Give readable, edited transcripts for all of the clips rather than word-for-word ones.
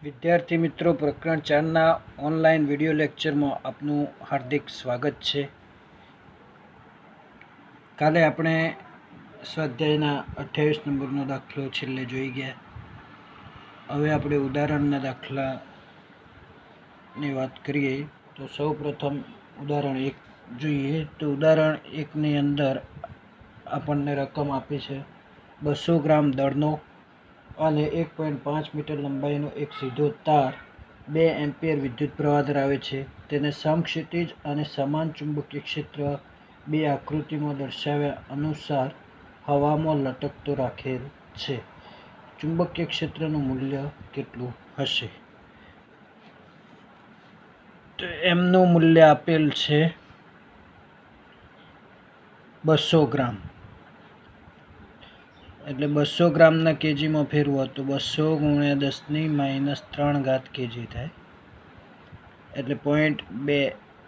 विद्यार्थी मित्रों प्रकरण 4 ऑनलाइन विडियो लेक्चर में आपनु हार्दिक स्वागत है। काले आपणे स्वाध्यायना 28 नंबरनो दाखलो छेल्ले जोई गया। हवे आपणे उदाहरणना दाखलानी वात करीए तो सौ प्रथम उदाहरण 1 जोईए। तो उदाहरण 1 ની અંદર આપણને રકમ આપી છે 200 ગ્રામ દળનો અને 1.5 મીટર લંબાઈનો એક સીધો તાર 2 એમ્પિયર વિદ્યુત પ્રવાહ ધરાવે છે। તેને સમક્ષિતિજ અને સમાન ચુંબકીય ક્ષેત્ર બે આકૃતિમાં દર્શાવ્યા અનુસાર હવામાં લટકતો રાખેલ છે। ચુંબકીય ક્ષેત્રનું મૂલ્ય કેટલું હશે? તો એમનું મૂલ્ય આપેલ છે 200 ગ્રામ। એટલે 200 ગ્રામના કેજીમાં ફેરવો તો 200 ગુણ્યા 10⁻³ કેજી થાય। એટલે 0.2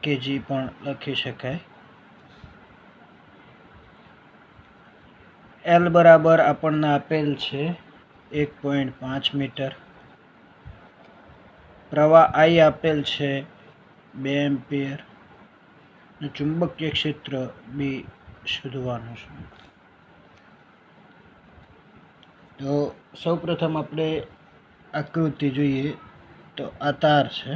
કેજી પણ લખી શકાય। એલ બરાબર આપણને આપેલ છે 1.5 મીટર। પ્રવાહ આઈ આપેલ છે 2 એમ્પિયર। ચુંબકીય ક્ષેત્ર બી શોધવાનું છે। તો સૌપ્રથમ આપણે આકૃતિ જોઈએ તો આ તાર છે।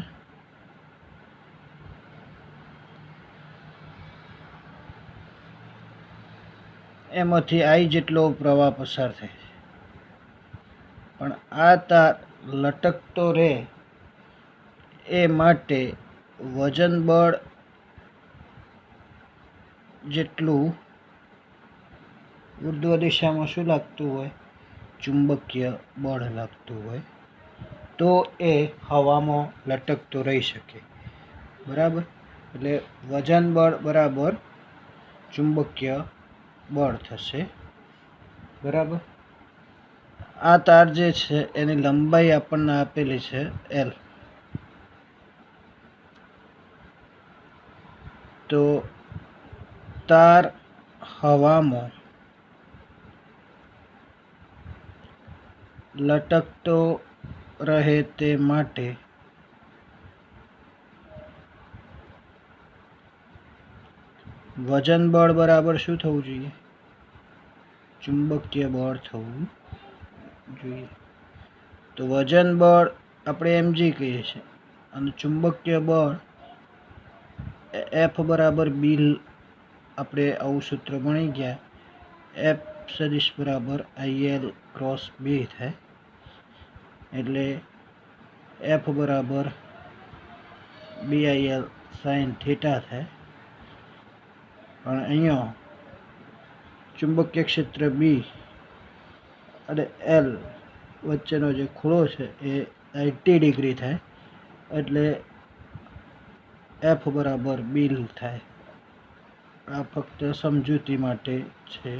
એમાંથી આઈ જેટલો પ્રવાહ પસાર થાય છે, પણ આ તાર લટકતો રહે એ માટે વજન બળ જેટલું ઉર્ધ્વ દિશામાં શું લાગતું હોય? ચુંબકીય બળ લાગતું હોય, તો એ હવામાં લટકતો રહી શકે। બરાબર, એટલે વજન બળ બરાબર ચુંબકીય બળ થશે। બરાબર, આ તાર જે છે એની લંબાઈ આપણને આપેલી છે એલ। તો તાર હવામાં લટકતો રહે તે માટે વજન બળ બરાબર શું થવું જોઈએ? ચુંબકીય બળ થવું જોઈએ। તો વજન બળ આપણે mg કહીએ છીએ અને ચુંબકીય બળ F બરાબર બી આપણે આવું સૂત્ર ભણી ગયા। F સદિશ બરાબર IL ક્રોસ B થાય। એટલે F બરાબર BIL sin થીટા થાય। પણ અહીંયા ચુંબકીય ક્ષેત્ર બી અને એલ વચ્ચેનો જે ખૂણો છે એ 90 ડિગ્રી થાય। એટલે F બરાબર બીલ થાય। આ ફક્ત સમજૂતી માટે છે,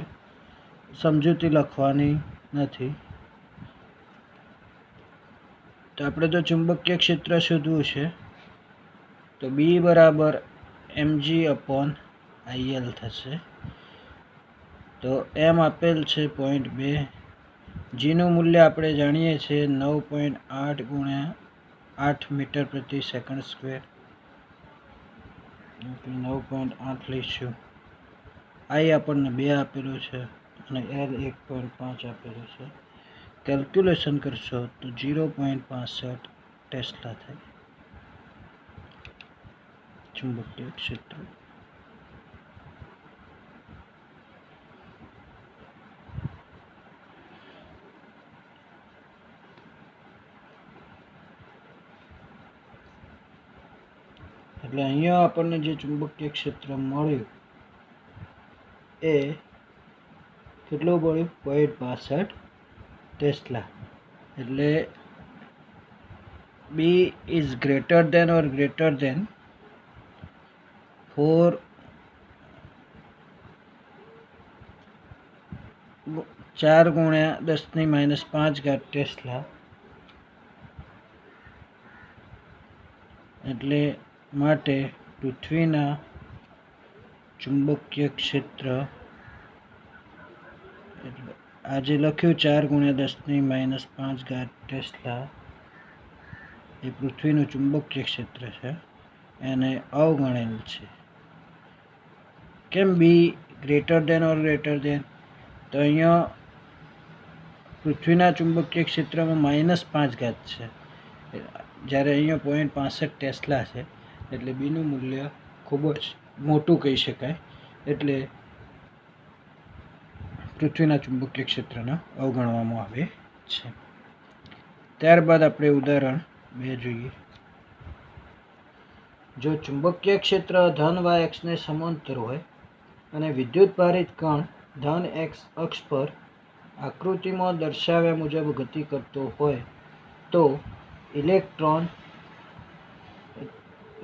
સમજૂતી લખવાની નથી। તો આપણે તો ચુંબકીય ક્ષેત્ર શોધવું છે, તો બી બરાબર mg અપોન IL થશે। તો એમ આપેલ છે 0.2, જીનું મૂલ્ય આપણે જાણીએ છીએ 9.8 ગુણ્યા 8 મીટર પ્રતિ સેકન્ડ સ્ક્વેર। 9.8 લઈશું। આઈ આપણને 2 આપેલું છે અને એલ 1.5 આપેલું છે। કેલ્ક્યુલેશન કરશો તો 0.65 ટેસ્લા થાય ચુંબકીય ક્ષેત્ર। એટલે અહીંયા આપણને જે ચુંબકીય ક્ષેત્ર મળ્યું એ કેટલું મળ્યું? 0.65 ટેસ્લા। એટલે B is greater than or greater than 4 ગુણ્યા 10⁻⁵ ટેસ્લા। એટલે માટે પૃથ્વીના ચુંબકીય ક્ષેત્ર એટલે આજે લખ્યું 4 ગુણ્યા 10⁻⁵ ટેસ્લા એ પૃથ્વીનું ચુંબકીય ક્ષેત્ર છે એને અવગણેલ છે. કેમ B greater than or greater દેન? તો અહીંયા પૃથ્વીના ચુંબકીય ક્ષેત્રમાં -5 છે, જ્યારે અહીંયા 0.65 ટેસ્લા છે, એટલે બીનું મૂલ્ય ખૂબ જ મોટું કહી શકાય. એટલે પૃથ્વીના ચુંબકીય ક્ષેત્રને અવગણવામાં આવે છે. ત્યારબાદ આપણે ઉદાહરણ 2 જોઈએ. જો ચુંબકીય ક્ષેત્ર ધન y અક્ષને સમાંતર હોય અને વિદ્યુત ભારિત કણ ધન x અક્ષ પર આકૃતિમાં દર્શાવ્યા મુજબ ગતિ કરતો હોય તો ઇલેક્ટ્રોન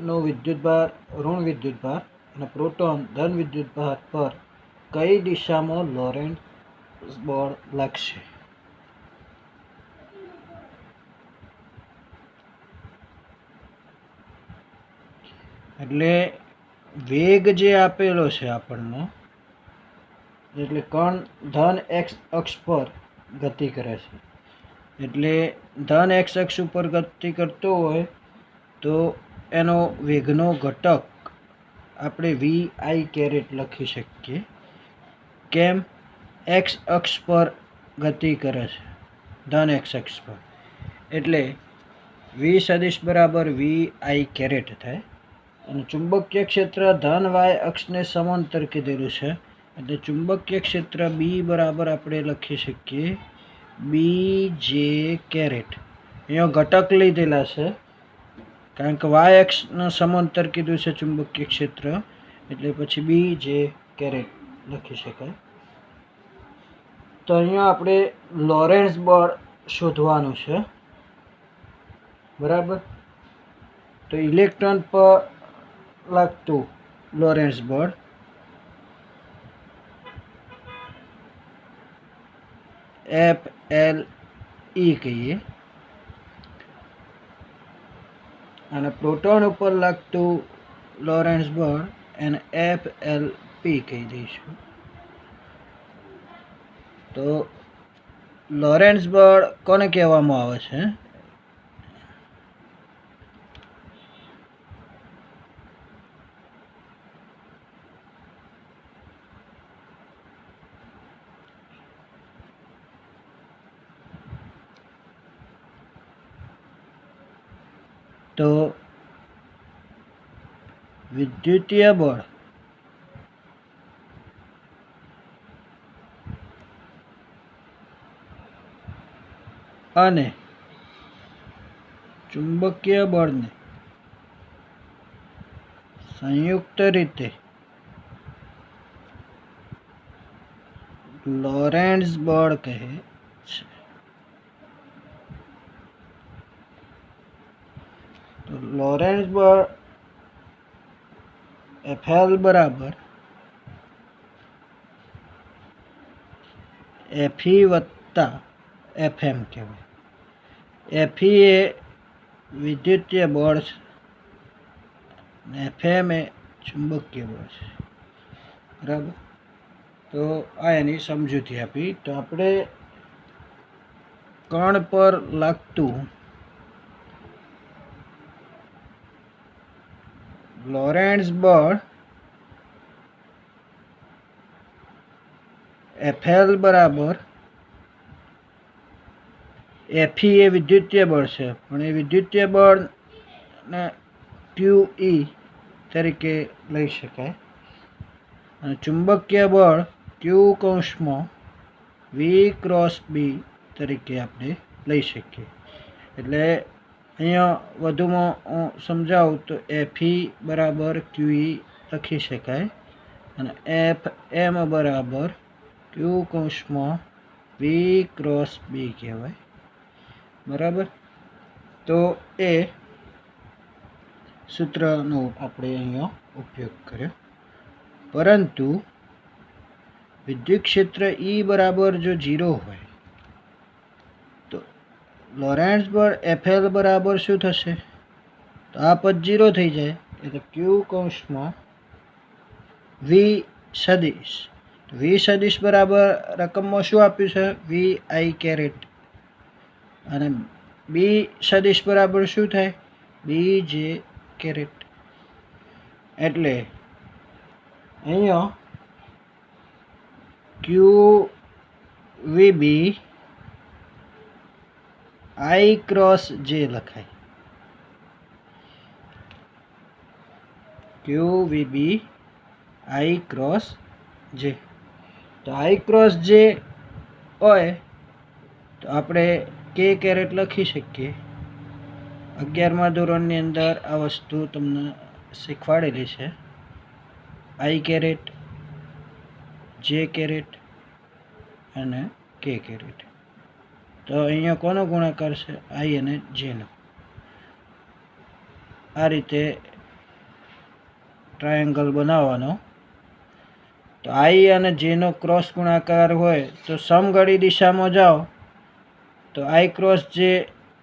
નો વિદ્યુતભાર ઋણ વિદ્યુતભાર અને પ્રોટોન ધન વિદ્યુતભાર પર કઈ દિશામાં લોરેન્ટ્ઝ બળ લાગશે? એટલે વેગ જે આપેલો છે આપણને, એટલે કણ ધન x અક્ષ પર ગતિ કરે છે, એટલે ધન x અક્ષ ઉપર ગતિ કરતો હોય તો એનો વેગનો ઘટક આપણે VI કેરેટ લખી શકીએ. કેમ? x અક્ષ પર ગતિ કરે છે, ધન x અક્ષ પર, એટલે V સદિશ બરાબર VI કેરેટ થાય. અને ચુંબકીય ક્ષેત્ર ધન y અક્ષને સમાંતર કીધેલું છે, એટલે ચુંબકીય ક્ષેત્ર B બરાબર આપણે લખી શકીએ BJ કેરેટ. અહીંયા ઘટક લીધેલા છે કારણ કે y અક્ષના સમાંતર કીધું છે ચુંબકીય ક્ષેત્ર, એટલે પછી BJ કેરેટ લખી શકાય. તો અહીંયા આપણે લોરેન્ટ્ઝ બળ શોધવાનું છે, બરાબર? તો ઇલેક્ટ્રોન પર લાગતું લોરેન્ટ્ઝ બળ FLE કહીએ, અને પ્રોટોન ઉપર લાગતું લોરેન્ટ્ઝ બળ એને FLP કહી દઈશું. તો લોરેન્ટ્ઝ બળ કોને કહેવામાં આવે છે? તો વિદ્યુતીય બળ અને ચુંબકીય બળને સંયુક્ત રીતે લોરેન્ટ્ઝ બળ કહે છે. તો લોરેન્ટ્ઝ બળ FL બરાબર FE વત્તા FM કહેવાય. FE એ વિદ્યુતીય બળ છે અને FM એ ચુંબકીય બળ છે, બરાબર? તો આ એની સમજૂતી આપી. તો આપણે કણ પર લાગતું લોરેન્ટ્ઝ બળ FL બરાબર FE એ વિદ્યુતીય બળ છે, પણ એ વિદ્યુતીય બળને QE તરીકે લઈ શકાય, અને ચુંબકીય બળ Q કૌંસમાં V ક્રોસ B તરીકે આપણે લઈ શકીએ. એટલે અહીંયા વધુમાં હું સમજાવું તો FE બરાબર QE લખી શકાય, અને FM બરાબર Q કૌંસમાં V ક્રોસ B કહેવાય, બરાબર? તો એ સૂત્રનો આપણે અહીંયા ઉપયોગ કર્યો. પરંતુ વિદ્યુત ક્ષેત્ર E બરાબર જો 0 હોય તો લોરેન્ટ્ઝ બળ FL બરાબર શું થશે? તો આ પદ 0 થઈ જાય, એટલે Q કૌંસમાં V સદિશ. V સદિશ બરાબર રકમમાં શું આપ્યું છે? VI caret. અને બી સદિશ બરાબર શું થાય? બી જે કેરેટ. એટલે અહીંયા ક્યુ વીબી આઈ ક્રોસ જે લખાય. ક્યુ વીબી આઈ ક્રોસ જે. તો આઈ ક્રોસ જે હોય તો આપણે કે કેરેટ લખી શકીએ. 11મા ધોરણની અંદર આ વસ્તુ તમને શીખવાડેલી છે. આઈ કેરેટ, જે કેરેટ અને કે કેરેટ. તો અહીંયા કોનો ગુણાકાર છે? આઈ અને જેનો. આ રીતે ટ્રાયેંગલ બનાવવાનો. તો આઈ અને જેનો ક્રોસ ગુણાકાર હોય તો સમઘડી દિશામાં જાઓ તો આઈ ક્રોસ જે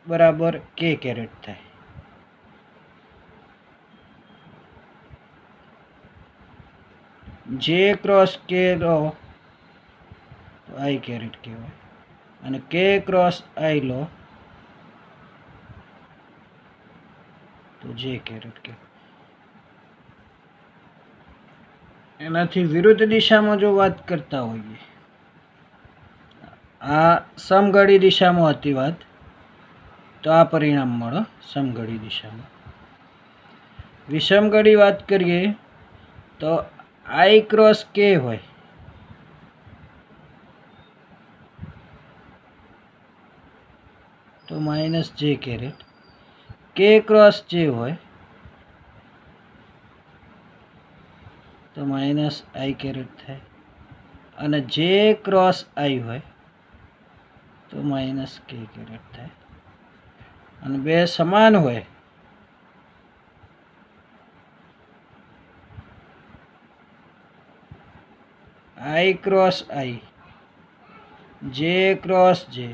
બરાબર કે કેરેટ થાય. જે ક્રોસ કે લો તો આઈ કેરેટ કહેવાય અને કે ક્રોસ આઈ લો તો જે કેરેટ કહેવાય. એનાથી વિરુદ્ધ દિશામાં જો વાત કરતા હોઈએ, આ સમઘડી દિશામાં હતી વાત, તો આ પરિણામ મળે સમઘડી દિશામાં. વિષમઘડી વાત કરીએ તો આઈ ક્રોસ કે હોય તો માઇનસ જે કેરેટ. કે ક્રોસ જે હોય તો માઇનસ આઈ કેરેટ થાય અને જે ક્રોસ આઈ હોય તો માઇનસ કે કેરેટ થાય. અને બે સમાન હોય આઈ ક્રોસ આઈ, જે ક્રોસ જે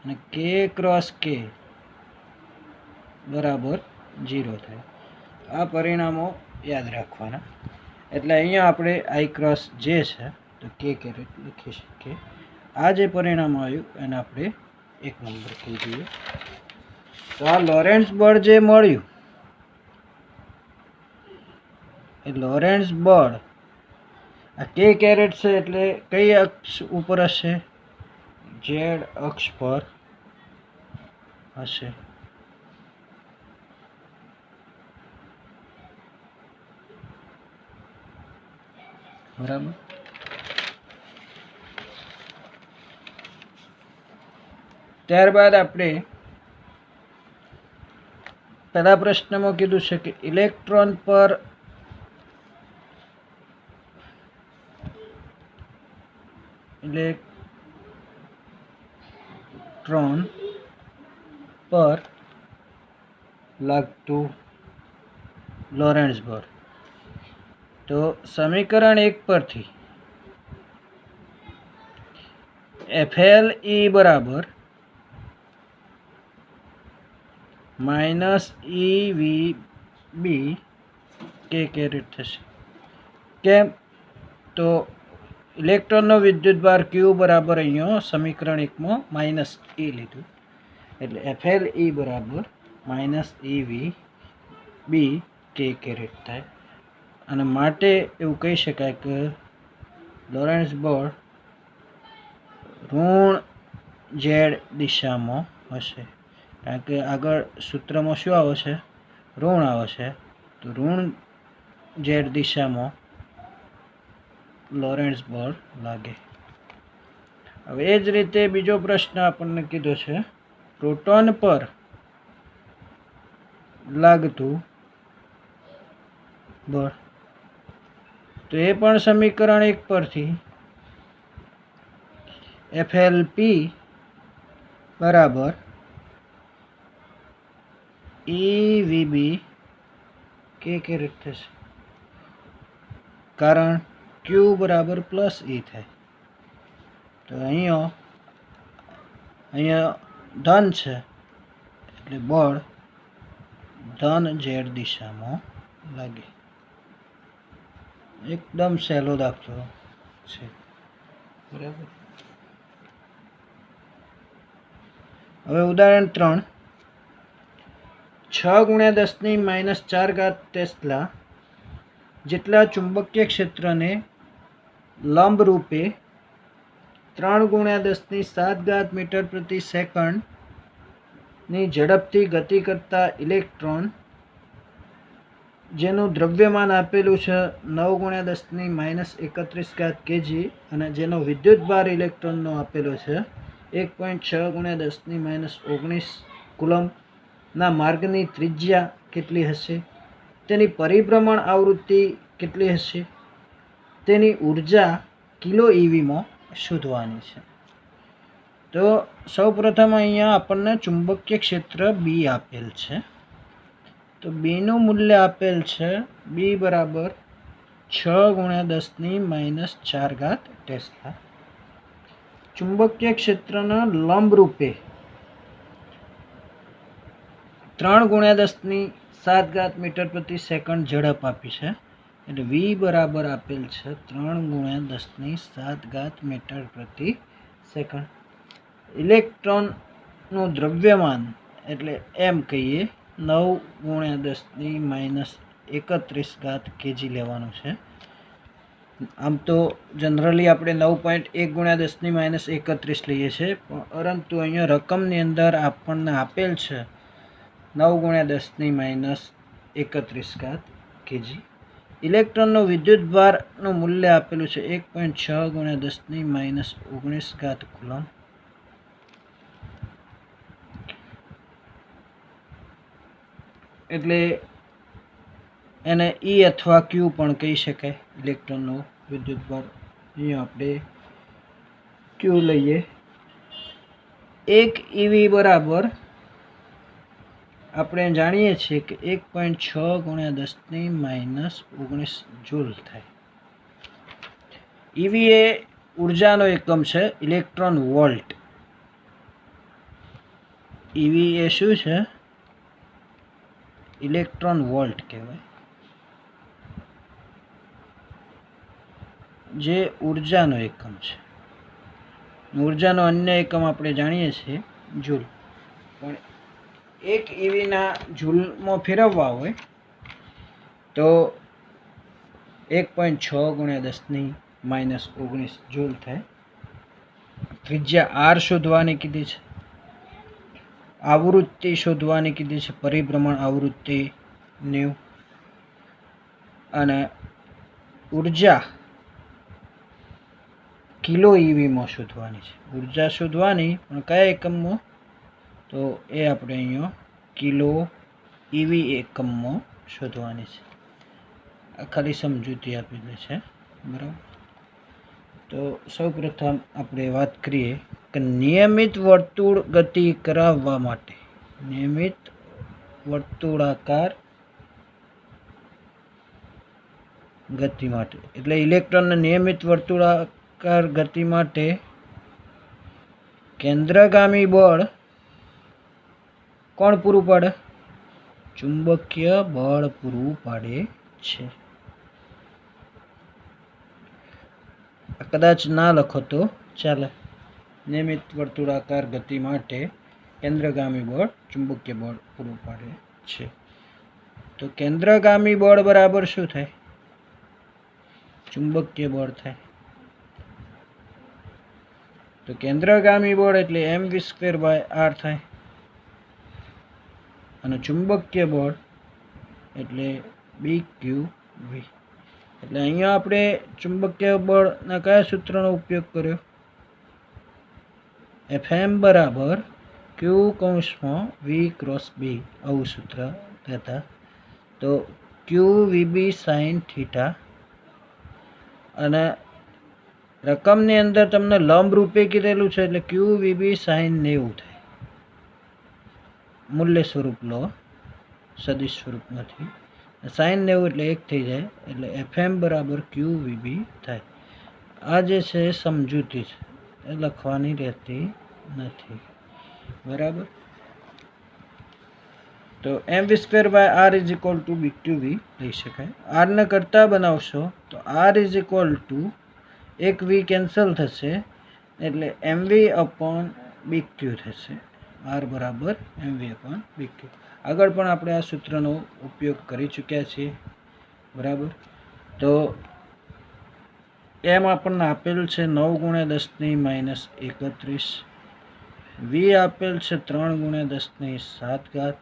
અને કે ક્રોસ કે બરાબર 0 થાય. આ પરિણામો યાદ રાખવાના. એટલે અહીંયા આપણે આઈ ક્રોસ જે છે તો કે કેરેટ લખી શકીએ. આ જે પરિણામ આવ્યું એને આપણે 1 નંબર કહી દઈએ. તો આ લોરેન્ટ્ઝ બળ જે મળ્યું એ લોરેન્ટ્ઝ બળ આ કે કેરેટ છે એટલે કઈ અક્ષ ઉપર હશે? ઝેડ અક્ષ પર હશે. બરાબર. ત્યારબાદ આપણે પહેલા પ્રશ્નમાં કીધું છે કે ઇલેક્ટ્રોન પર લાગતું લોરેન્ટ્ઝ બળ. તો સમીકરણ 1 પરથી FL E બરાબર માઇનસ EVB કે કેરેટ થશે. કેમ? તો ઇલેક્ટ્રોનનો વિદ્યુતભાર ક્યુ બરાબર અહીંયા સમીકરણ 1માં માઇનસ E લીધું એટલે FL E બરાબર માઇનસ EVB કે કેરેટ થાય. અને માટે એવું કહી શકાય કે લોરેન્ટ્ઝ બળ ઋણ ઝેડ દિશામાં હશે. કારણ કે આગળ સૂત્રમાં શું આવે છે? ઋણ આવે છે. તો ઋણ ઝેડ દિશામાં લોરેન્ટ્ઝ બળ લાગે. હવે એ જ રીતે બીજો પ્રશ્ન આપણને કીધો છે પ્રોટોન પર લાગતું બળ. તો એ પણ સમીકરણ 1 પરથી FLP બરાબર EVB કે કેરેટ થશે. કારણ ક્યુ બરાબર પ્લસ E થાય. તો અહીંયા ધન છે એટલે બળ ધન ઝેડ દિશામાં લાગે. એકદમ સહેલો દાખલો છે. બરાબર. હવે ઉદાહરણ 3, 6 × 10⁻⁴ ટેસ્લા જેટલા ચુંબકીય ક્ષેત્રને લંબ રૂપે 3 × 10⁷ મીટર પ્રતિ સેકન્ડની ઝડપથી ગતિ કરતા ઇલેક્ટ્રોન, જેનું દ્રવ્યમાન આપેલું છે 9 × 10⁻31 kg અને જેનો વિદ્યુતભાર ઇલેક્ટ્રોનનો આપેલો છે 1.6 × 10⁻19 કુલમ્બના માર્ગની ત્રિજ્યા કેટલી હશે, તેની પરિભ્રમણ આવૃત્તિ કેટલી હશે, તેની ઉર્જા કિલો ઇવીમાં શોધવાની છે. તો સૌપ્રથમ અહીંયા આપણને ચુંબકીય ક્ષેત્ર બી આપેલ છે. તો બીનું મૂલ્ય આપેલ છે બી બરાબર 6 × 10⁻⁴ ટેસ્લા. ચુંબકીય ક્ષેત્રના લંબ રૂપે 3 × 10⁷ મીટર પ્રતિ સેકન્ડ ઝડપ આપી છે, એટલે વી બરાબર આપેલ છે 3 × 10⁷ મીટર પ્રતિ સેકન્ડ. ઇલેક્ટ્રોનનું દ્રવ્યમાન એટલે એમ કહીએ 9 × 10⁻31 kg લેવાનું છે. આમ તો જનરલી આપણે 9.1 × 10⁻31 લઈએ છીએ, પરંતુ અહીંયા રકમની અંદર આપણને આપેલ છે 9 × 10⁻31 kg. ઇલેક્ટ્રોનનું વિદ્યુતભારનું મૂલ્ય આપેલું છે 1.6 × 10⁻19 કુલમ્બ. એટલે એને ઈ અથવા ક્યુ પણ કહી શકાય. ઇલેક્ટ્રોનનો વિદ્યુતભાર અહીંયા આપણે ક્યુ લઈએ. 1 ઇવી બરાબર આપણે જાણીએ છીએ કે 1.6 × 10⁻19 જૂલ થાય. ઇવી એ ઉર્જાનો એકમ છે, ઇલેક્ટ્રોન વોલ્ટ. ઇવી એ શું છે? ઇલેક્ટ્રોન વોલ્ટ કહેવાય, જે ઉર્જાનો એકમ છે. ઉર્જાનો અન્ય એકમ આપણે જાણીએ છીએ જૂલ. પણ 1 ઇવીના જૂલમાં ફેરવવા હોય તો 1.6 × 10⁻19 જૂલ થાય. ત્રિજ્યા આર શોધવાની કીધી છે, આવૃત્તિ શોધવાની કીધી છે, પરિભ્રમણ આવૃત્તિ 90, અને ઉર્જા કિલો ઇવીમાં શોધવાની છે. ઉર્જા શોધવાની પણ કયા એકમમાં? તો એ આપણે અહીંયા કિલો ઇવી એકમમાં શોધવાની છે. આ ખાલી સમજૂતી આપેલી છે, બરાબર. તો સૌપ્રથમ આપણે વાત કરીએ કે નિયમિત વર્તુળ ગતિ કરાવવા માટે, નિયમિત વર્તુળાકાર ગતિ માટે, એટલે ઇલેક્ટ્રોનને નિયમિત વર્તુળાકાર ગતિ માટે કેન્દ્રગામી બળ કોણ પૂરું પાડે? ચુંબકીય બળ પૂરું પાડે છે. કદાચ ના લખો તો ચાલે. નિયમિત વર્તુળાકાર ગતિ માટે કેન્દ્રગામી બળ ચુંબકીય બળ પૂરું પાડે છે. તો કેન્દ્રગામી બળ બરાબર શું થાય? ચુંબકીય બળ થાય. તો કેન્દ્રગામી બળ એટલે mv²/r થાય, અને ચુંબકીય બળ એટલે bqv. એટલે અહીંયા આપણે ચુંબકીય બળના કયા સૂત્રનો ઉપયોગ કર્યો? Fm બરાબર q(v)×b, આવું સૂત્ર હતા. તો qvb sin θ, અને રકમની અંદર તમને લંબ રૂપે કીધેલું છે એટલે qvb sin 90 થાય. મૂલ્ય સ્વરૂપ લો, સદિશ સ્વરૂપ નથી. sin 90 એટલે 1 થઈ જાય, એટલે Fm બરાબર qvb થાય. આ જે છે સમજૂતી છે, એ લખવાની રહેતી નથી, બરાબર. તો mv²/r = bqv લઈ શકાય. r ને કરતા બનાવશો તો r = એક v કેન્સલ થશે, એટલે mv/bq થશે. આર બરાબર mv/bq. આગળ પણ આપણે આ સૂત્રનો ઉપયોગ કરી ચૂક્યા છીએ, બરાબર. તો એમ આપણને આપેલ છે 9 × 10⁻31, વી આપેલ છે 3 × 10⁻7,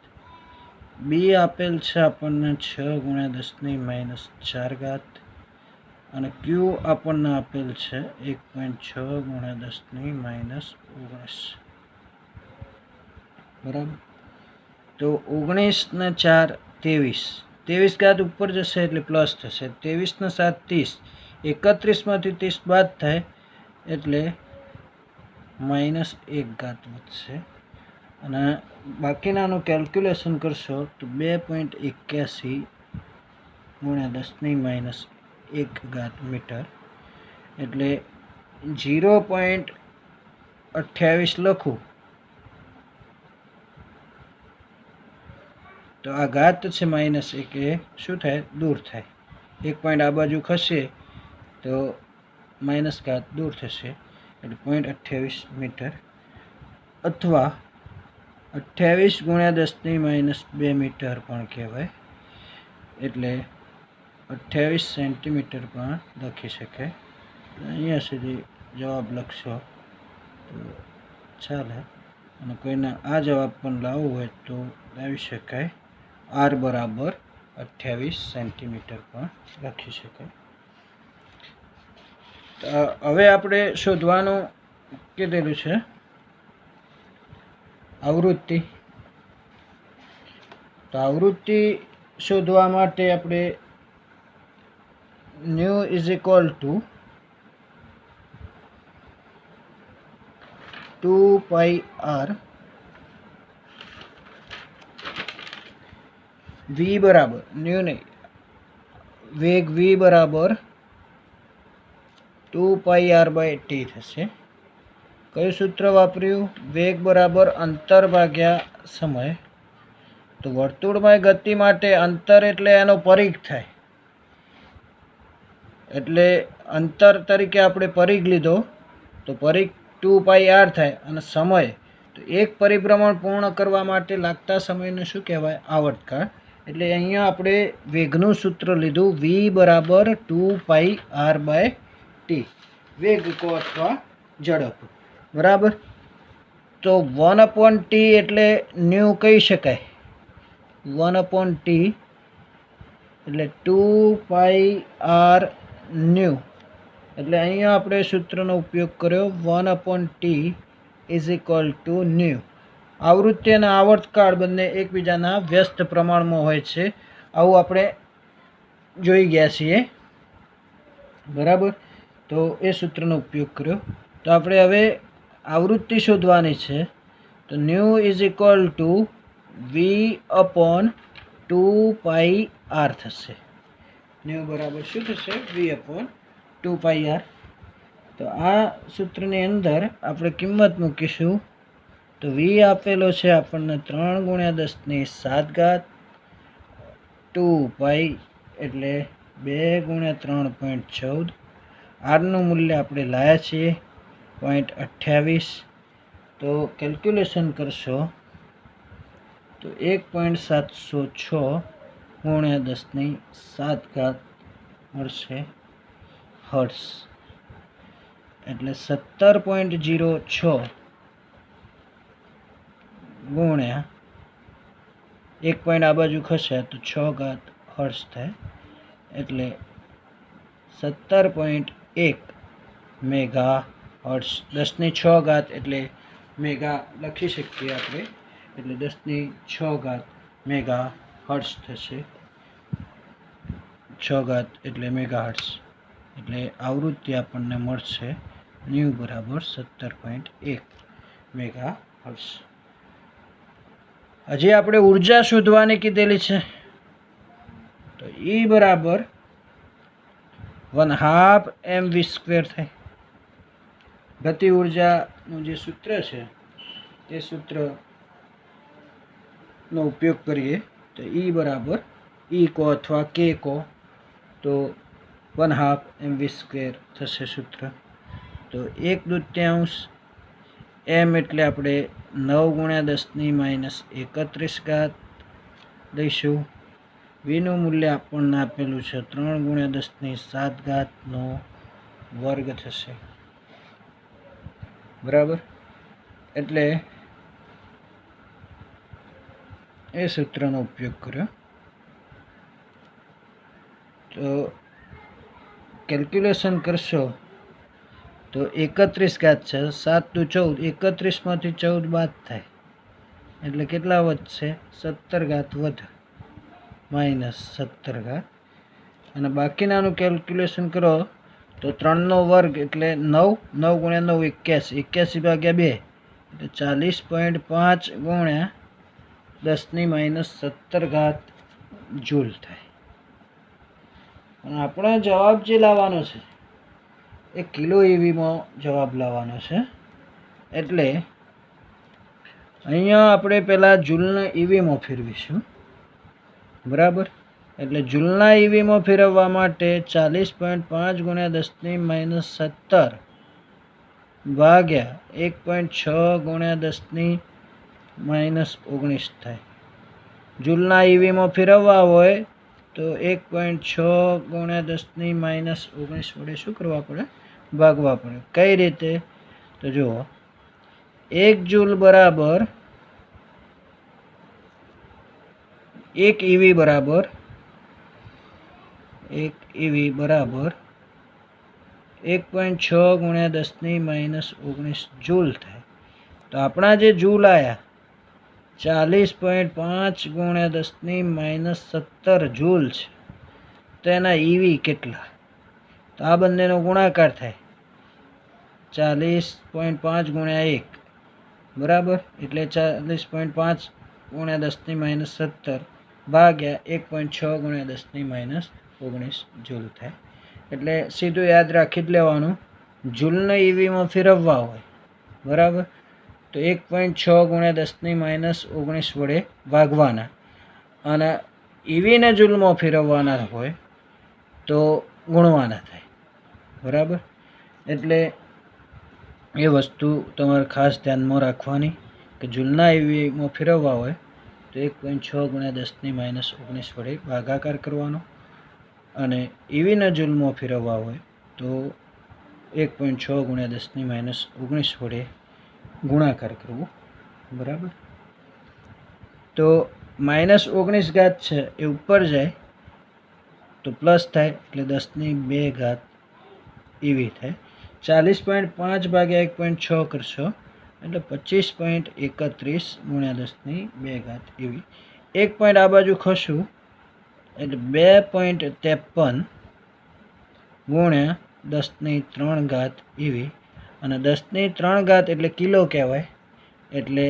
બી આપેલ છે આપણને 6 × 10⁻4, અને ક્યુ આપણને આપેલ છે 1.6 × 10⁻19. બરાબર. તો 19 ને 4 23, 23 ઘાત ઉપર જશે એટલે પ્લસ થશે, 23 ને 7 30, 31 માંથી 30 બાદ થાય એટલે -1 ઘાત વધશે, અને બાકીનાનું કેલ્ક્યુલેશન કરશો તો 2.81 × 10⁻1 મીટર, એટલે 0.28 લખું તો આ ઘાત છે -1 એ શું થાય, દૂર થાય. 1 પોઈન્ટ આ બાજુ ખસે તો માઇનસ ઘાત દૂર થશે, એટલે 0.28 મીટર, અથવા 28 × 10⁻2 મીટર પણ કહેવાય, એટલે 28 સેન્ટીમીટર પણ લખી શકાય. અહીંયા સુધી જવાબ લખશો તો ચાલે, અને કોઈને આ જવાબ પણ લાવવો હોય તો લાવી શકાય. આર બરાબર 28 સેન્ટીમીટર પણ લખી શકાય. હવે આપણે શોધવાનું કીધેલું છે આવૃત્તિ. તો આવૃત્તિ શોધવા માટે આપણે new is equal two 2πr વી બરાબર ન્યુ નહીં, વેગ વી બરાબર 2πr/t થશે. કયું સૂત્ર વાપર્યું? વેગ બરાબર અંતર ભાગ્યા સમય. તો વર્તુળમય ગતિ માટે અંતર એટલે એનો પરિઘ થાય, એટલે અંતર તરીકે આપણે પરિઘ લીધો તો પરિઘ 2πr થાય, અને સમય તો એક પરિભ્રમણ પૂર્ણ કરવા માટે લાગતા સમયને શું કહેવાય? આવર્તકાળ. એટલે અહીંયા આપણે વેગનું સૂત્ર લીધું, વી બરાબર 2πr/t, વેગ કહો અથવા ઝડપ, બરાબર. તો 1/t એટલે ન્યુ કહી શકાય, 1/t એટલે 2πr ન્યુ, એટલે અહીંયા આપણે સૂત્રનો ઉપયોગ કર્યો 1/t is equal two new. આવૃત્તિ અને આવર્તકાળ બંને એકબીજાના વ્યસ્ત પ્રમાણમાં હોય છે, આવું આપણે જોઈ ગયા છીએ, બરાબર. તો એ સૂત્રનો ઉપયોગ કર્યો. તો આપણે હવે આવૃત્તિ શોધવાની છે, તો new is equal two v/2πr થશે. ન્યુ બરાબર શું થશે? v/2πr. તો આ સૂત્રની અંદર આપણે કિંમત મૂકીશું. તો વી આપેલો છે આપણને 3 × 10⁻7, 2π એટલે 2 × 3.14, આરનું મૂલ્ય આપણે લાયા છીએ 0.28. તો કેલ્ક્યુલેશન કરશો તો 1.706 × 10⁻7 મળશે હર્ટ્ઝ, એટલે 17.06 ગુણ્યા 1 પોઈન્ટ આ બાજુ ખસે તો 6 ઘાત હર્ટ્ઝ થાય, એટલે 17.1 મેગા હર્ટ્ઝ. 10⁶ ઘાત એટલે મેગા લખી શકીએ આપણે, એટલે 10⁶ ઘાત મેગા હર્ટ્ઝ થશે. 6 ઘાત એટલે મેગા હર્ટ્ઝ, એટલે આવૃત્તિ આપણને મળશે ન્યુ બરાબર 17.1 મેગા હર્ટ્ઝ. હજી આપણે ઉર્જા શોધવાની કીધેલી છે, તો E બરાબર 1/2 mv² થાય. ગતિ ઉર્જાનું જે સૂત્ર છે તે સૂત્રનો ઉપયોગ કરીએ તો E બરાબર E કો અથવા K કો તો 1/2 mv² થશે સૂત્ર. તો 1/2 એમ એટલે આપણે 9 × 10⁻31 ઘાત દઈશું. વીનું મૂલ્ય આપણને આપેલું છે 3 × 10⁻7 ઘાતનો વર્ગ થશે. બરાબર, એટલે એ સૂત્રનો ઉપયોગ કર્યો. તો કેલ્ક્યુલેશન કરશો તો 31 ઘાત છે, 7 × 14, 31માંથી 14 બાદ થાય એટલે કેટલા વધશે? 17 ઘાત વધે, -17 ઘાત. અને બાકીનાનું કેલ્ક્યુલેશન કરો તો 3નો વર્ગ એટલે 9, 9 × 9 81, 81/2 એટલે 40.5 × 10⁻17 ઘાત જૂલ થાય. અને આપણે જવાબ જે લાવવાનો છે એ કિલો EVમાં જવાબ લાવવાનો છે. એટલે અહીંયા આપણે પહેલાં જૂલના EVમાં ફેરવીશું. બરાબર, એટલે જૂલના EVમાં ફેરવવા માટે 40.5 × 10⁻17 ભાગ્યા 1.6 × 10⁻19 થાય. જૂલના EVમાં ફેરવવા હોય તો 1.6 × 10⁻19 વડે શું કરવા પડે? ભાગવા પડે. કઈ રીતે? તો જુઓ, 1 જૂલ બરાબર 1 EV બરાબર 1.6 × 10⁻19 જૂલ થાય. તો આપણા જે જૂલ આવ્યા 40.5 × 10⁻17 જૂલ છે. તો એના EV કેટલા? તો આ બંનેનો ગુણાકાર થાય 40.5 × 1, બરાબર, એટલે 40.5 × 10⁻17 ભાગ્યા 1.6 × 10⁻19 જૂલ થાય. એટલે સીધું યાદ રાખી જ લેવાનું, જૂલને EVમાં ફેરવવા હોય, બરાબર, તો 1.6 × 10⁻19 વડે ભાગવાના. અને EVને જૂલમાં ફેરવવાના હોય તો ગુણવાના થાય. બરાબર, એટલે એ વસ્તુ તમારે ખાસ ધ્યાનમાં રાખવાની કે જૂલના EVમાં ફેરવવા હોય તો 1.6 × 10⁻19 વડે ભાગાકાર કરવાનો, અને EVના જૂલમાં ફેરવવા હોય તો 1.6 × 10⁻19 વડે ગુણાકાર કરવો. બરાબર, તો -19 ઘાત છે એ ઉપર જાય તો પ્લસ થાય એટલે 10⁻2 ઘાત EV થાય. 40.5 ભાગ્યા 1.6 કરશો એટલે 25.31 × 10⁻2 ઘાત EV. 1 પોઈન્ટ આ બાજુ ખસું એટલે 2.53 × 10⁻3 ઘાત EV. અને 10⁻3 ઘાત એટલે કિલો કહેવાય. એટલે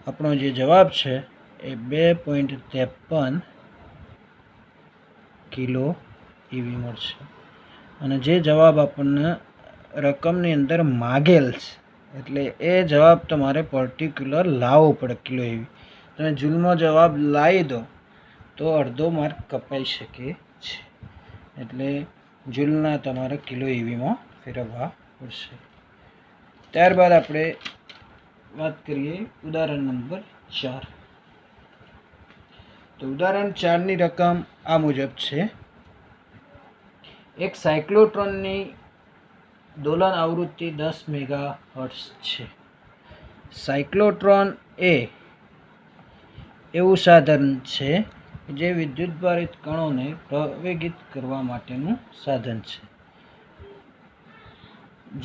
આપણો જે જવાબ છે એ 2.53 કિલો EV મળશે. અને જે જવાબ આપણને રકમની અંદર માગેલ છે એટલે એ જવાબ તમારે પર્ટિક્યુલર લાવવો પડે કિલો EV. તમે જૂલમાં જવાબ લાવી દો તો અડધો માર્ક કપાઈ શકે છે. એટલે જૂલના તમારે કિલો EVમાં ફેરવવા પડશે. ત્યારબાદ આપણે વાત કરીએ ઉદાહરણ નંબર 4. તો ઉદાહરણ 4ની રકમ આ મુજબ છે. એક સાયક્લોટ્રોનની દોલન આવૃત્તિ 10 મેગાહર્ટ્ઝ છે. સાયક્લોટ્રોન એ એવું સાધન છે જે વિદ્યુતભારિત કણોને પ્રવેગિત કરવા માટેનું સાધન છે,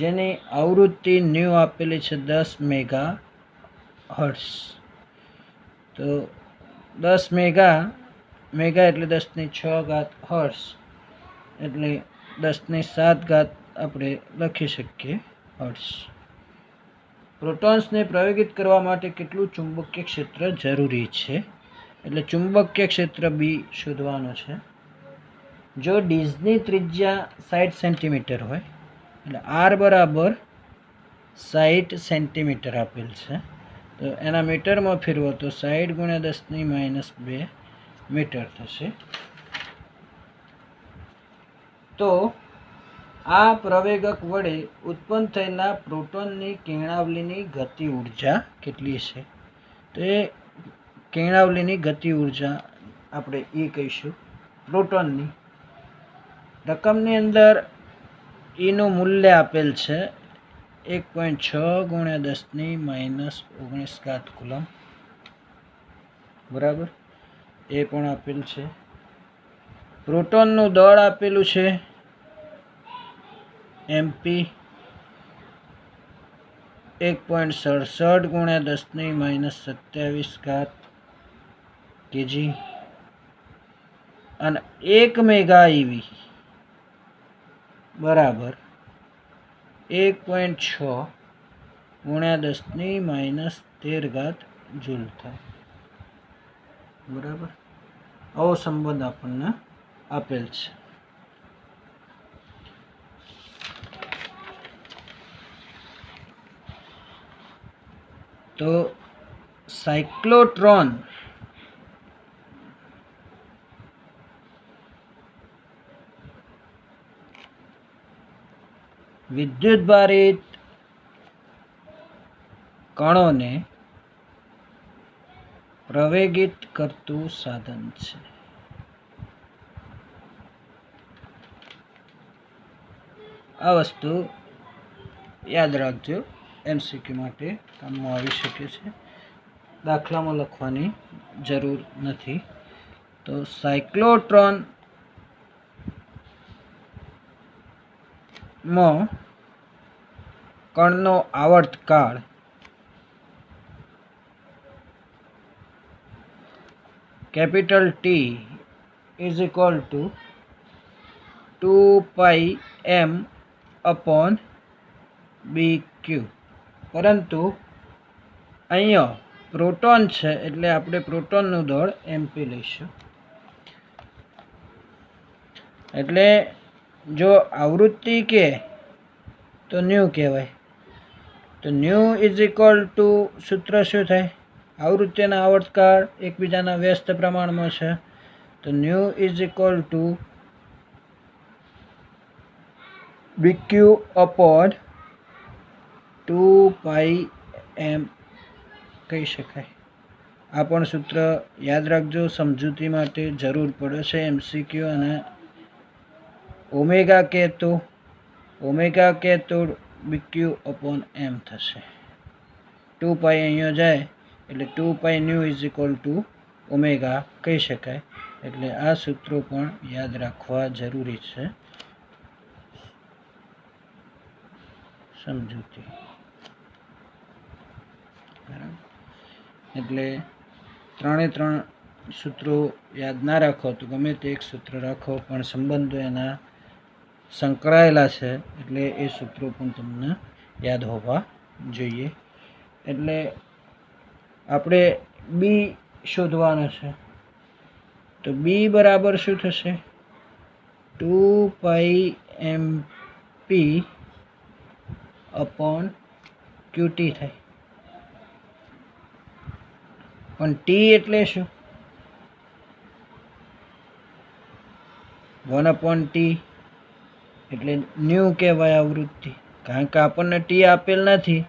જેની આવૃત્તિ ન્યૂ આપેલી છે 10 મેગાહર્ટ્ઝ. તો 10 મેગા એટલે 10⁶ ઘાત હર્ટ્ઝ એટલે 10⁷ ઘાત આપણે લખી શકીએ હર્ટ્ઝ. પ્રોટોન્સને પ્રવેગિત કરવા માટે કેટલું ચુંબકીય ક્ષેત્ર જરૂરી છે? એટલે ચુંબકીય ક્ષેત્ર B શોધવાનું છે. જો ડિસ્કની ત્રિજ્યા 60 સેન્ટીમીટર હોય એટલે R બરાબર 60 સેન્ટીમીટર આપેલ છે, તો એના મીટરમાં ફેરવો તો 60 × 10⁻2 મીટર થશે. તો આ પ્રવેગક વડે ઉત્પન્ન થયેલા પ્રોટોનની કિરણાવલીની ગતિ ઉર્જા કેટલી છે? તો એ કિરણાવલીની ગતિ ઉર્જા આપણે એ કહીશું પ્રોટોનની. રકમની અંદર ઈનું મૂલ્ય આપેલ છે 1.6 × 10⁻19 કુલમ. બરાબર, એ પણ આપેલ છે. પ્રોટોનનું દળ આપેલું છે એમપી 1.67 × 10⁻27 કેજી અને 1 મેગા ઈવી બરાબર 1.6 × 10⁻13 જૂલ થાય. બરાબર, આવો સંબંધ આપણને આપેલ છે. તો સાયક્લોટ્રોન વિદ્યુતભારિત કણોને પ્રવેગિત કરતું સાધન છે. આ વસ્તુ યાદ રાખજો, એમસીક્યુ માટે કામમાં આવી શકે છે. દાખલામાં લખવાની જરૂર નથી. તો સાયક્લોટ્રોન માં કણનો આવર્તકાળ capital T is equal to 2πm/BQ. પરંતુ અહીંયા પ્રોટોન છે એટલે આપણે પ્રોટોનનું દળ એમપી લઈશું. એટલે જો આવૃત્તિ કે તો ન્યુ કહેવાય. તો ન્યુ ઇઝ ઇક્વલ ટુ સૂત્ર શું થાય? આવૃત્તિના આવર્તકાળ એકબીજાના વ્યસ્ત પ્રમાણમાં છે. તો new is equal two BQ/2πm કહી શકાય. આ પણ સૂત્ર યાદ રાખજો, સમજૂતી માટે જરૂર પડે છે એમસીક્યુ. અને ઓમેગા કે તો BQ/m થશે. 2π અહીંયા જાય એટલે 2π nu is equal to omega કહી શકાય. એટલે આ સૂત્રો પણ યાદ રાખવા જરૂરી છે. સમજૂતી એટલે 3 સૂત્રો યાદ ના રાખો તો ગમે તે એક સૂત્ર રાખો, પણ સંબંધો એના સંકળાયેલા છે એટલે એ સૂત્રો પણ તમને યાદ હોવા જોઈએ. એટલે આપણે બી શોધવાનું છે. તો બી બરાબર શું થશે? 2πmp/QT થાય. પણ ટી એટલે શું? 1/T એટલે ન્યુ કહેવાય આવૃત્તિ. કારણ કે આપણને ટી આપેલ નથી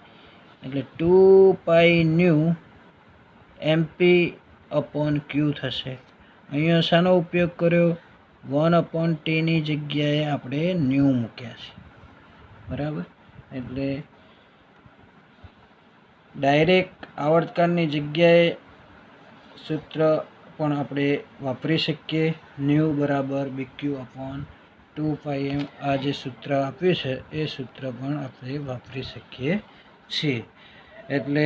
એટલે 2π ન્યુ mp/Q થશે. અહીંયા શાનો ઉપયોગ કર્યો? 1/T ની જગ્યાએ આપણે ન્યુ મૂક્યા છે. બરાબર, એટલે ડાયરેક્ટ આવર્તકાળની જગ્યાએ સૂત્ર પણ આપણે વાપરી શકીએ. ન્યુ બરાબર BQ/2πm. આ જે સૂત્ર આપ્યું છે એ સૂત્ર પણ આપણે વાપરી શકીએ છીએ. એટલે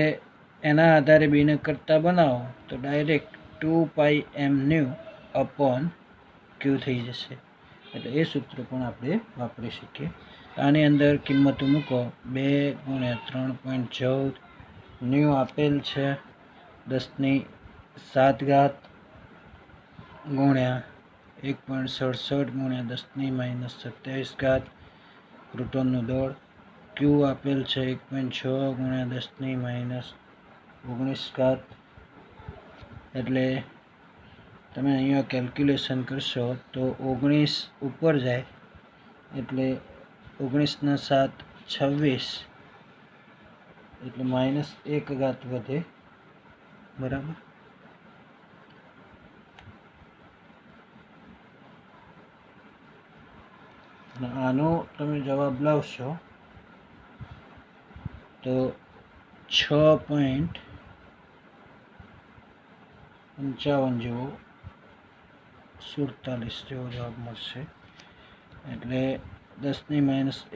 એના આધારે બીને કરતા બનાવો તો ડાયરેક્ટ 2πm ન્યુ/Q થઈ જશે. એટલે એ સૂત્ર પણ આપણે વાપરી શકીએ. આની અંદર કિંમતો મૂકો. 2 × 3.14 ન્યુ આપેલ છે 10⁻7 ગુણ્યા 1.67 × 10⁻27. પ્રોટોનનું દળ ક્યુ આપેલ છે 1.6 × 10⁻19. એટલે તમે અહીંયા કેલ્ક્યુલેશન કરશો તો 19 ઉપર જાય એટલે 19 × 7 26 એટલે -1 ઘાત વધે, બરાબર. અને આનો તમે જવાબ લાવશો તો 6.55 જેવો 47 જેવો જવાબ મળશે. એટલે 10 -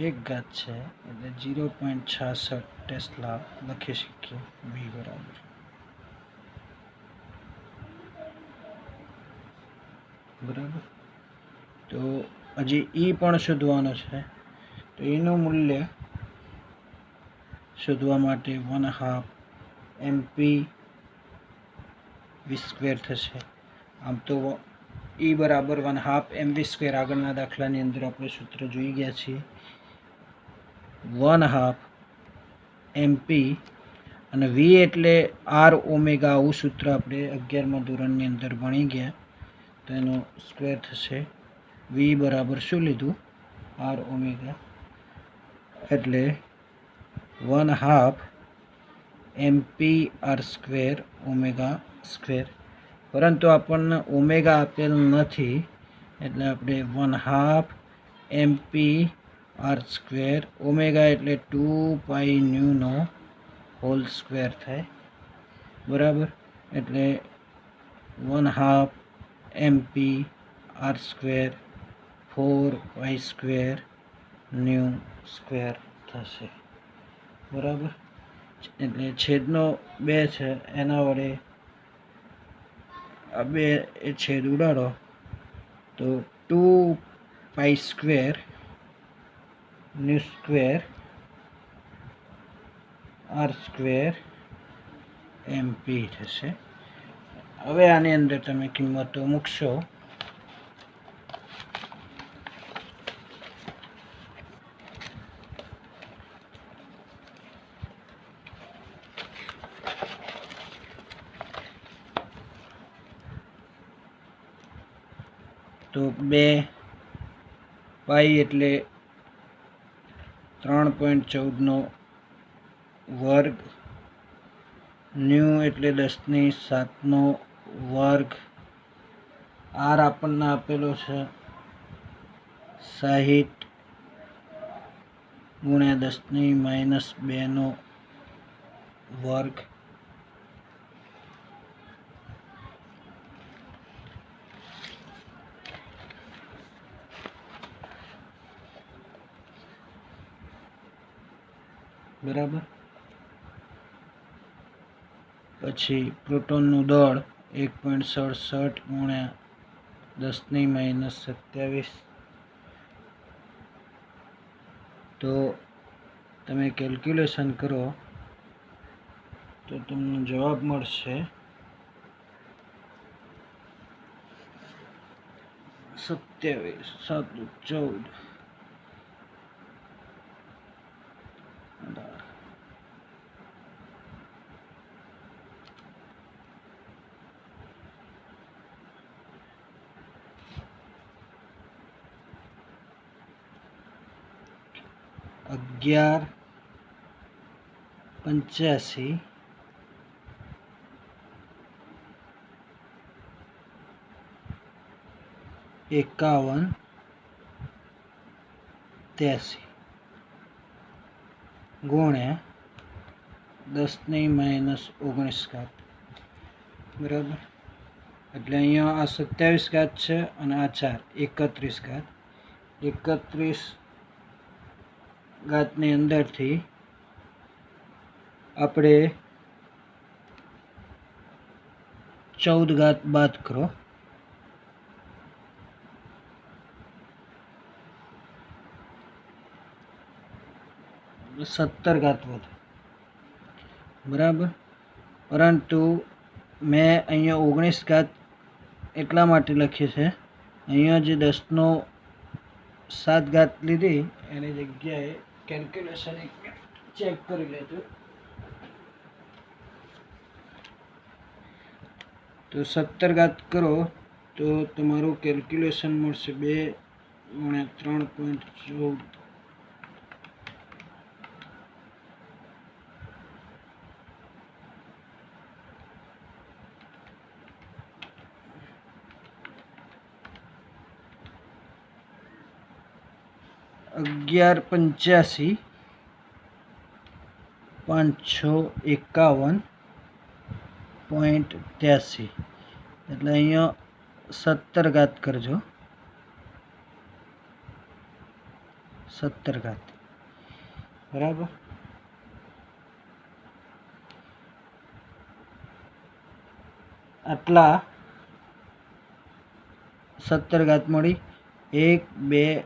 1 ઘાત છે એટલે 0.66 ટેસ્લા લખી શકીએ બી બરાબર. બરાબર. તો હજી ઈ પણ શોધવાનો છે. તો એનું મૂલ્ય શોધવા માટે 1/2 MP v² થશે. આમ તો ઈ બરાબર 1/2 mv². આગળના દાખલાની અંદર આપણે સૂત્ર જોઈ ગયા છીએ. 1/2 MP અને v એટલે r ઓમેગા. આવું સૂત્ર આપણે 11મા ધોરણની અંદર ભણી ગયા. તો એનો સ્ક્વેર થશે. v બરાબર શું લીધું? r omega. એટલે 1/2 MP r² ઓમેગા સ્ક્વેર. પરંતુ આપણને ઓમેગા આપેલ નથી એટલે આપણે 1/2 MP r². ઓમેગા એટલે 2πν² થાય, બરાબર. એટલે 1/2 MP r² 4π² થશે, બરાબર. એટલે છેદનો 2 છે એના વડે આ 2 એ છેદ ઉડાડો તો 2π² r² MP થશે. હવે આની અંદર તમે કિંમતો મૂકશો તો 2π એટલે 3.14 વર્ગ, ન્યુ એટલે 10⁷ વર્ગ, r આપણને આપેલો છે 60 × 10⁻² વર્ગ. બરાબર. પછી પ્રોટોનનું દળ 1.67 × 10⁻27. તો તમે કેલ્ક્યુલેશન કરો તો તમને જવાબ મળશે 27 × 7 = 14. 1185 51 83 ગુણ્યા 10⁻19. બરાબર. એટલે અહીંયા આ 27 ઘાત છે અને આ 4 31 ઘાત. 31 ઘાતની અંદરથી આપણે 14 ઘાત બાદ કરો. એટલે 17 ઘાત વધે, બરાબર. પરંતુ મેં અહીંયા 19 ઘાત એટલા માટે લખી છે, અહીંયા જે 10⁷ ઘાત લીધી એની જગ્યાએ કેલ્ક્યુલેશન ચેક કરી લેજો. તો 17 ઘાત કરો તો તમારું કેલ્ક્યુલેશન મળશે 2 × 3.14 1185 551.83 એટલે અહીંયા 17 ઘાત કરજો, 17 ઘાત, બરાબર. આટલા 17 ઘાત મળી. 1 2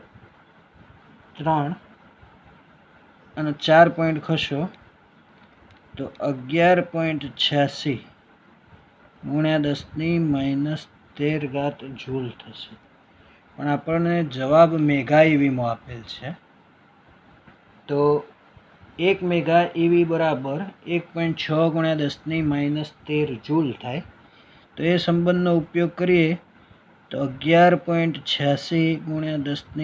3 અને 4 પોઈન્ટ ખસો તો 11.86 ગુણ્યા 10 - 13 જૂલ થશે. પણ આપણને જવાબ મેગા ઈવીમાં આપેલ છે, તો 1 મેગા ઈવી બરાબર 1.6 ગુણ્યા 10 - 13 જૂલ થાય. તો એ સંબંધનો ઉપયોગ કરીએ તો 11.86 ગુણ્યા 10 -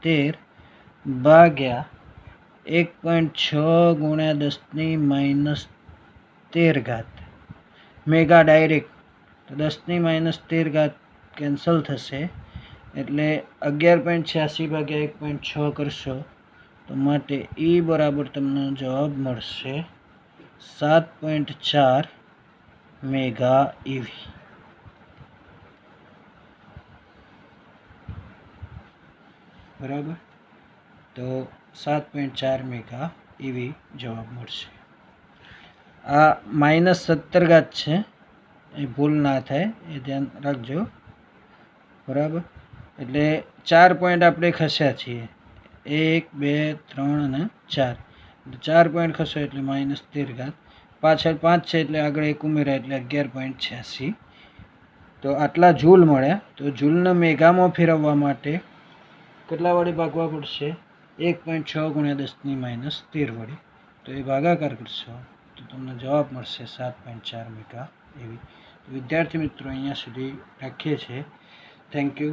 13 ભાગ્યા 1.6 ગુણ્યા 10 - 13 મેગા ડાયરેક્ટ, તો 10 - 13 કેન્સલ થશે એટલે 11.86 ભાગ્યા 1.6 કરશો તો માટે E બરાબર તમને જવાબ મળશે 7.4 મેગા ઈવી. બરાબર, તો 7.4 મેગા ઈવી જવાબ મળશે. આ -17 છે, એ ભૂલ ના થાય એ ધ્યાન રાખજો. બરાબર, એટલે 4 પોઈન્ટ આપણે ખસ્યા છીએ, 1 2 3 અને 4. 4 પોઈન્ટ ખસો એટલે -13, પાછળ 5 છે એટલે આગળ 1 ઉમેરાય એટલે 11.86. તો આટલા જૂલ મળ્યા. તો જૂલને મેગામાં ફેરવવા માટે કેટલા વડે ભાગવા પડશે? 1.6 ગુણ્યા 10 - 13 વડે. તો એ ભાગાકાર કરશો તો તમને જવાબ મળશે 7.4 મેગા ઈવી. વિદ્યાર્થી મિત્રો, અહીંયા સુધી રાખીએ છીએ. Thank you.